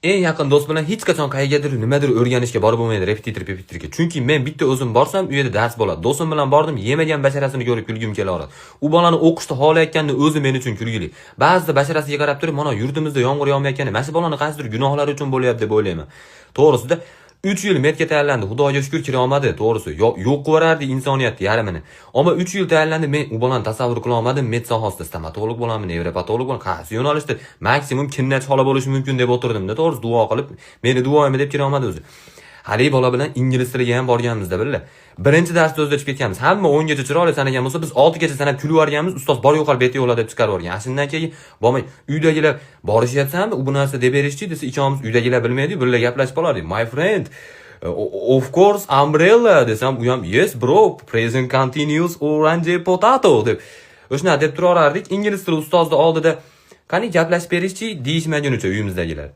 Eng yaqin do'st bilan hech qachon qayergadir nimadir o'rganishga borib bo'lmaydi, repetitorga. Chunki men bitta o'zim borsam, u yerda dars bo'ladi. Do'stim bilan bordim, yemagan basharasini ko'rib kulgim kelaveradi. U bolani o'qishda xohlayotganda o'zi men uchun kulgili. Ba'zida basharasiga qarab turib, mana yurtimizda yomg'ir yog'mayotgani, mana shu bolani qaysidir gunohlari uchun bo'lyapti deb o'ylayman. To'g'risida 3 yil medga tayyorlandi. Xudoga shukr kira olmadi, to'g'risi. Yo'q qilaverardi insoniyatni yarmini. Ammo 3 yil tayyorlandi, men u bolani tasavvur qila olmadim. Med sohasida stomatolog bo'laman, nevropatolog bo'laman, qaysi yo'nalishda maksimum kinnachi xola bo'lishi mumkin deb o'tirdim-da, to'g'risi duo qilib, meni duoyim deb kira olmadi o'zi. Haligi bola bilan ingliz tiliga ham borganmizda billa. Birinchi darsda o'zlashib ketganmiz. Hamma 10 gacha chiroyli sanagan bo'lsa, biz 6 gacha sanab kulib yuborganmiz. Ustoz bor yo'qol beti yo'la deb chiqarib yuborgan. Shundan keyin bormay, uydagilar borishyapsanmi? U bu narsa deb berishdi desa, ikkovimiz uydagilar bilmaydi, birga gaplashib qolardik. My friend, of course, umbrella desam, u ham yes bro, present continuous orange potato deb. O'shuna deb turaverardik. Ingliz tili ustozni oldida qani gaplashib berishchi deyishmagunicha uyimizdagilar.